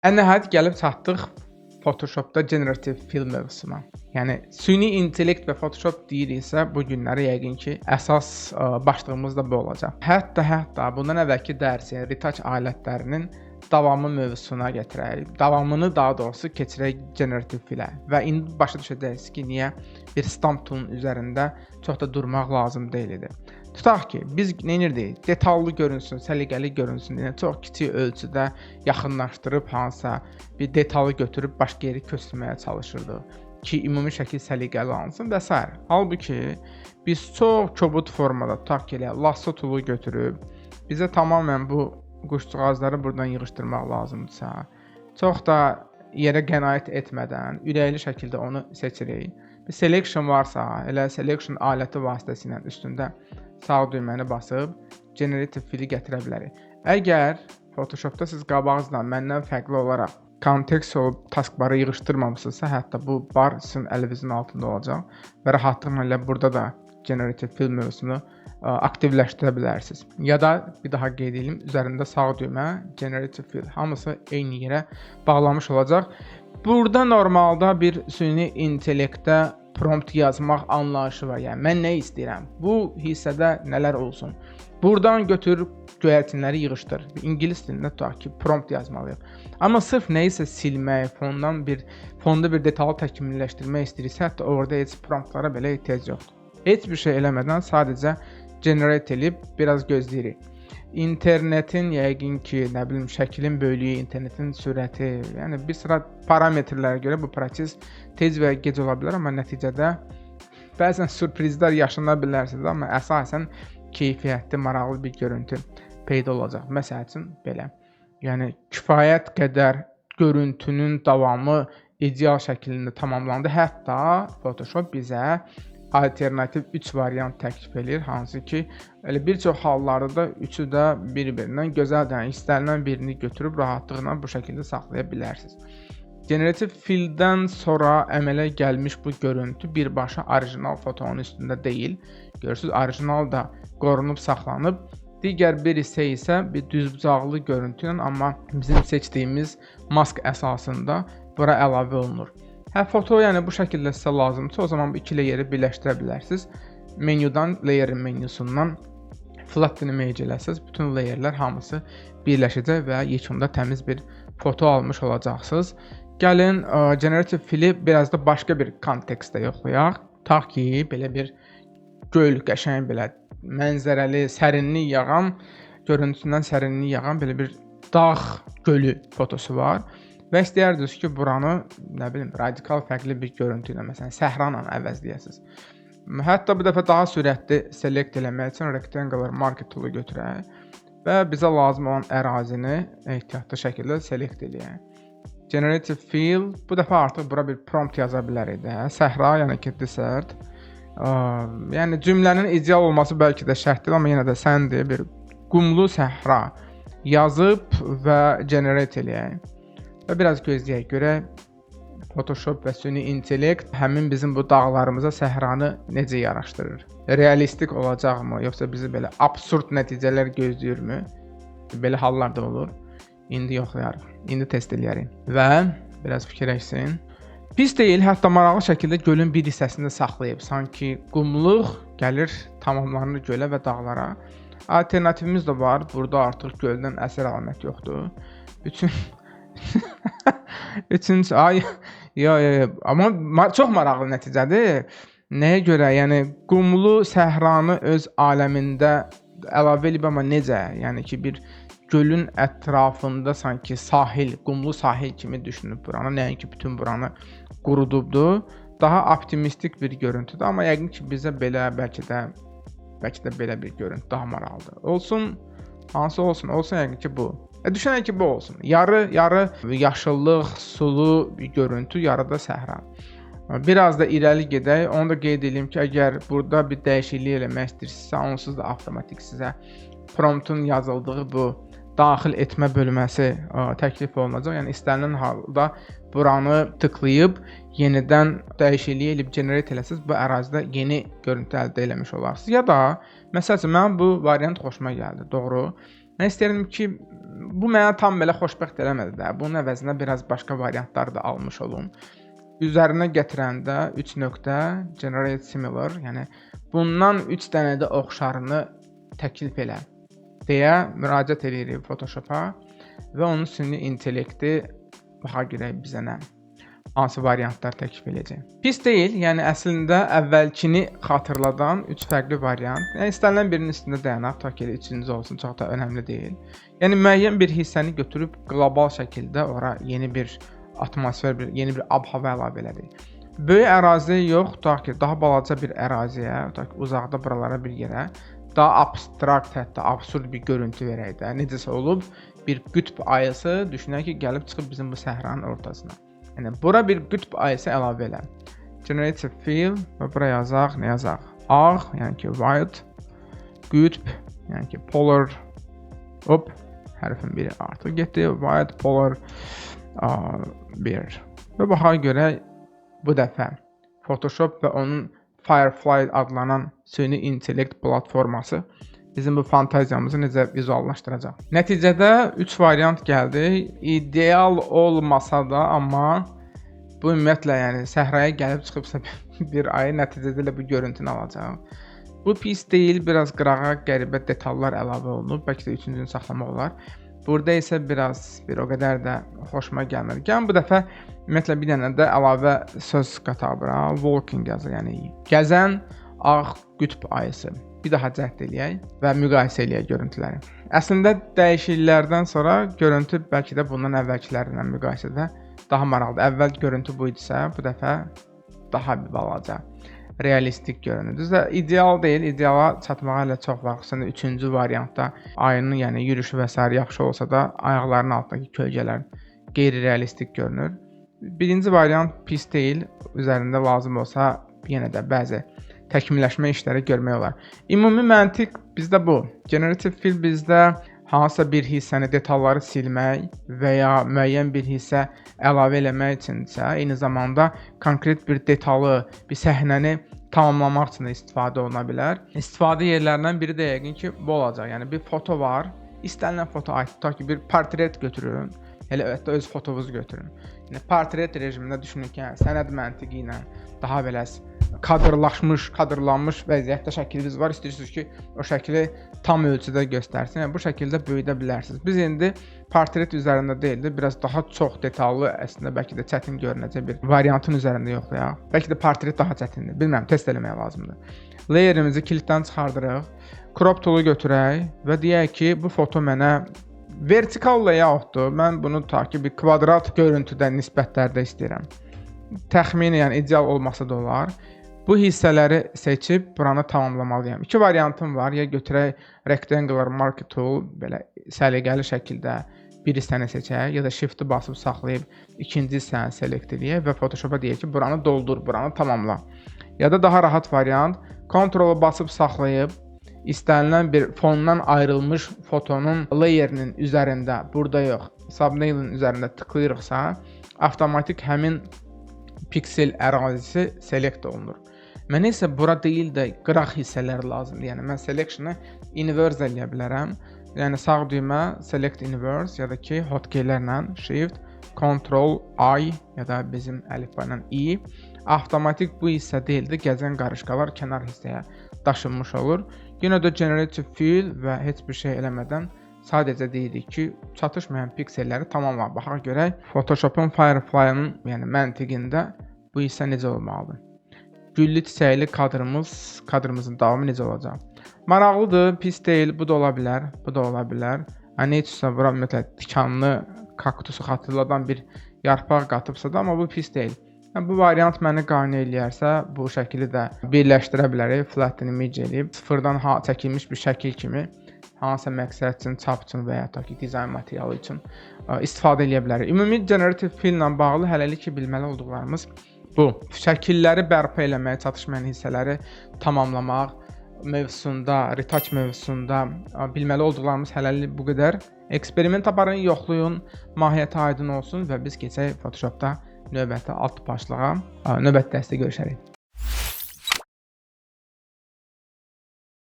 Nəhayət gəlib çatdıq Photoshopda generative fill mövzusuna. Yəni süni intellekt və Photoshop deyiriksə, bu günləri yəqin ki, əsas başlığımız da bu olacaq. Hətta bundan əvvəlki dərs, yəni retouch alətlərinin davamı mövzusuna gətirək. Davamını daha doğrusu keçirək generative fillə və indi başa düşəcəksiniz ki, niyə bir stamp tool'un üzərində çox da durmaq lazım deyil idi. Tutaq ki, biz nə edirdik? Detallı görünsün, səliqəli görünsün deyə çox kiçik ölçüdə yaxınlaşdırıb hansısa bir detalı götürüb başqa yeri köçürməyə çalışırdıq ki, ümumi şəkil səliqəli alınsın və s. Halbuki biz çox kobud formada tutaq ki, lasso tool'u götürüb bizə tamamilə bu quşcuğazları buradan yığışdırmaq lazımdırsa, çox da yerə qənaət etmədən ürəkli şəkildə onu seçirik. Bir selection varsa, elə selection aləti vasitəsilə üstündə sağ düyməni basıb generative fili gətirə bilərik. Əgər Photoshopda siz qabağınızdan məndən fərqli olaraq kontekst olub taskbarı yığışdırmamısınızsa, hətta bu bar sizin əlinizin altında olacaq və rahatlıqla burada da generative fill mövzusunu aktivləşdirə bilərsiniz. Ya da bir daha qeyd edim, üzərində sağ düymə generative fill hamısı eyni yerə bağlamış olacaq. Burada normalda bir süni intellektdə prompt yazmaq anlayışı var. Yəni mən nə istəyirəm? Bu hissədə nələr olsun? Buradan götür göyərçinləri yığışdır. İngilis dilində tutaq ki, prompt yazmalıyıq. Amma sırf nə isə silmək, fonda bir detallı təkmilləşdirmək istəyirsə, hətta orada heç promptlara belə ehtiyac yoxdur. Heç bir şey eləmədən sadəcə generate edib biraz gözləyirik. İnternetin yəqin ki, nə bilim, şəklin böyüklüyü, internetin sürəti, yəni bir sıra parametrlərə görə bu proses tez və gec ola bilər, amma nəticədə bəzən sürprizlər yaşana bilərsiniz, amma əsasən keyfiyyətli, maraqlı bir görüntü peyda olacaq. Məsəl üçün belə. Yəni kifayət qədər görüntünün davamı ideal şəkildə tamamlandı. Hətta Photoshop bizə alternativ 3 variant təklif edir, hansı ki, elə bir çox hallarda da üçü də bir-birindən gözəldir. İstənilən birini götürüb rahatlıqla bu şəkildə saxlaya bilərsiniz. Generative filldən sonra əmələ gəlmiş bu görüntü birbaşa orijinal fotonun üstündə deyil. Görürsünüz, orijinal da qorunub saxlanıb. Digər bir hissə isə bir düzbucaqlı görüntü ilə, amma bizim seçdiyimiz mask əsasında bura əlavə olunur. Foto yəni bu şəkildə sizə lazımdırsa, o zaman bu iki layeri birləşdirə bilərsiniz. Menyudan, layerin menyusundan flatten image eləsiniz. Bütün layerlər hamısı birləşəcək və yekunda təmiz bir foto almış olacaqsınız. Gəlin generative fili biraz da başqa bir kontekstdə yoxlayaq. Tutaq ki, belə bir göl, qəşəng belə mənzərəli, sərinlik yağan, görüntüsündən sərinlik yağan belə bir dağ gölü fotosu var. Və istəyirsiniz ki, buranı, nə bilim, radikal fərqli bir görüntü ilə, məsələn, səhranla əvəzləyəsiniz. Hətta bu dəfə daha sürətli select eləmək üçün rectangular marquee tool'u götürək və bizə lazım olan ərazini ehtiyatlı şəkildə select eləyək. Generative fill, bu dəfə artıq bura bir prompt yaza bilərik də. Səhra, yəni ki, desert. Yəni cümlənin ideal olması bəlkə də şərtdir, amma yenə də səndir, bir qumlu səhra yazıb və generate eləyək. Və biraz gözləyək görək Photoshop və süni intellekt həmin bizim bu dağlarımıza səhranı necə yaraşdırır? Realistik olacaqmı, yoxsa bizi belə absurd nəticələr gözləyirmi? Belə hallar da olur. İndi yoxlayarıq. İndi test eləyərik. Və biraz fikirləşsin. Pis deyil, hətta maraqlı şəkildə gölün bir hissəsində saxlayıb. Sanki qumluq gəlir tamamlanır gölə və dağlara. Alternativimiz də var. Burada artıq göldən əsər əlamət yoxdur. Üçüncü ay amma çox maraqlı nəticədir. Nəyə görə? Yəni qumlu səhranı öz aləmində əlavə edib, amma necə? Yəni ki, bir gölün ətrafında sanki sahil, qumlu sahil kimi düşünüb buranı, nəinki bütün buranı qurudubdur. Daha optimistik bir görüntüdür, amma yəqin ki, bizə belə bəlkə də belə bir görüntü daha maraqlıdır. Olsun, hansı olsun yəqin ki, bu. Düşünək ki, bu olsun. Yarı yaşıllıq, sulu bir görüntü, yarıda səhra. Biraz da irəli gedək. Onu da qeyd edeyim ki, əgər burada bir dəyişiklik eləmək istəyirsinizsə, onsuz da avtomatik sizə promptun yazıldığı bu daxil etmə bölməsi təklif olunacaq. Yəni istənilən halda buranı tıklayıb yenidən dəyişiklik edib generate eləsəz, bu ərazidə yeni görüntü əldə eləmiş olarsınız. Ya da məsəl üçün mənim bu variant xoşuma gəldi. Doğru. Mən istəyirdim ki, bu mənə tam belə xoşbəxt eləmədi də. Bunun əvəzinə biraz başqa variantlar da almış olum. Üzərinə gətirəndə 3 nöqtə generate similar, yəni bundan 3 dənə də oxşarını təklif elə deyə müraciət edirik Photoshop-a və onun süni intellekti baxa görək bizə nə hansı variantlar təklif edəcək. Pis deyil, yəni əslində əvvəlkini xatırladan 3 fərqli variant. Yəni istənilən birinin üstündə dayanaq, ta ki üçüncü olsun, çox da önəmli deyil. Yəni müəyyən bir hissəni götürüb qlobal şəkildə ora yeni bir atmosfer, yeni bir ab-hava əlavə elədik. Böyük ərazi yox, ta ki daha balaca bir əraziyə, ta ki uzaqda buralara bir yerə daha abstrakt, hətta absurd bir görüntü verək də. Necəsə olub bir qütb ayısı düşünək ki, gəlib çıxıb bizim bu səhranın ortasına. Yəni bura bir qütb ayısı əlavə elə. Generate fill və bura yazaq, nə yazaq? Ağ, yəni ki white, qütb, yəni ki polar. Hop, hərfin biri artıq getdi. White, polar, bir. Və baxaq görək bu dəfə Photoshop və onun Firefly adlanan süni intellekt platforması bizim bu fantaziyamızı necə vizuallaşdıracaq. Nəticədə 3 variant gəldi. İdeal olmasa da, amma bu ümumiyyətlə yəni səhraya gəlib çıxıbsa bir ayı nəticədə də bu görüntünü alacaq. Bu pis deyil, biraz qırağa qəribə detallar əlavə olunub. Bəlkə də üçüncünü saxlamaq olar. Burada isə bir o qədər də xoşuma gəlmir. Gəlin bu dəfə ümumiyyətlə bir dənə də əlavə söz qataq bura. Walking yazır, yəni gəzən ağ qütb ayısı. Bir daha cəhd eləyək və müqayisə eləyək görüntüləri. Əslində dəyişikliklərdən sonra görüntü bəlkə də bundan əvvəlkilərdən müqayisədə daha maraqlıdır. Əvvəl görüntü bu idisə, bu dəfə daha bir balaca realistik görünür. Düzdür, ideal deyil. İdeala çatmağa hələ çox vaxt. Xüsusən 3-cü variantda ayının, yəni yürüşü və s. yaxşı olsa da ayaqlarının altındakı kölgələr qeyri-realistik görünür. Birinci variant pis deyil. Üzərində lazım olsa yenə də bəzi təkmilləşmə işləri görmək olar. Ümumi məntiq bizdə bu. Generative fill bizdə hansısa bir hissəni, detalları silmək və ya müəyyən bir hissə əlavə eləmək üçünsə, eyni zamanda konkret bir detalı, bir səhnəni tamamlamaq üçün istifadə oluna bilər. İstifadə yerlərindən biri də yəqin ki, bu olacaq. Yəni bir foto var, istənilən foto aid, ta ki bir portret götürün, elə hətta öz fotonuzu götürün. Yəni portret rejimində düşünün ki, sənəd məntiqi ilə daha belə kadrlanmış vəziyyətdə şəkliniz var. İstəyirsiniz ki, o şəkli tam ölçüdə göstərsin. Yəni bu şəkildə böyüdə bilərsiniz. Biz indi portret üzərində deyildi, biraz daha çox detallı, əslində bəlkə də çətin görünəcək bir variantın üzərində yoxlayaq. Bəlkə də portret daha çətindir. Bilmirəm, test eləmək lazımdır. Layerimizi kiliddən çıxardırıq. Crop tool'u götürək və deyək ki, bu foto mənə vertikal layoutdur. Mən bunu ta ki bir kvadrat görüntüdə nisbətlərdə istəyirəm. Təxmini, yəni ideal olmasa da olar. Bu hissələri seçib buranı tamamlamalıyam. İki variantım var. Ya götürək rectangular marquee tool, belə səliqəli şəkildə bir hissəni seçək, ya da shift'i basıb saxlayıb ikinci hissəni select edək və Photoshop'a deyək ki, buranı doldur, buranı tamamla. Ya da daha rahat variant, Ctrl-ı basıb saxlayıb istənilən bir fondan ayrılmış fotonun layerinin üzərində, burada yox, thumbnail'in üzərində tıklayırıqsa, avtomatik həmin piksel ərazisi select olunur. Mənə isə bura deyil də qıraq hissələr lazımdır. Yəni mən selection'ı inverse eləyə bilərəm. Yəni sağ düymə select inverse ya da ki hotkeylərlə shift, Ctrl, I ya da bizim əlifba ilə I avtomatik bu hissə deyil də gəzən qarışqalar kənar hissəyə daşınmış olur. Yenə də generative fill və heç bir şey eləmədən sadəcə deyirik ki, çatışmayan pikselləri tamamla. Baxaq görək Photoshop'un Firefly-ın yəni məntiqində bu hissə necə olmalıdır. Güllü çiçəkli kadrımızın davamı necə olacaq? Maraqlıdır, pis deyil, bu da ola bilər, bu da ola bilər. Nə üçsə bura ümumiyyətlə tikanlı kaktusu xatırladan bir yarpaq qatıbsa da, amma bu pis deyil. Bu variant məni qane eləyərsə, bu şəkili də birləşdirə bilərik, flatten image eləyib, sıfırdan çəkilmiş bir şəkil kimi hansısa məqsəd üçün, çap üçün və ya da ki, dizayn materialı üçün istifadə edə bilərik. Ümumi generative fill ilə bağlı hələlik ki, bilməli olduqlarımız bu. Şəkilləri bərpa eləmək, çatışmayan hissələri tamamlamaq mövzusunda, retouch mövzusunda bilməli olduqlarımız hələlik bu qədər. Eksperiment aparın, yoxlayın, mahiyyəti aydın olsun və biz keçək Photoshop'da növbəti alt başlığa, növbəti dərsdə görüşərik.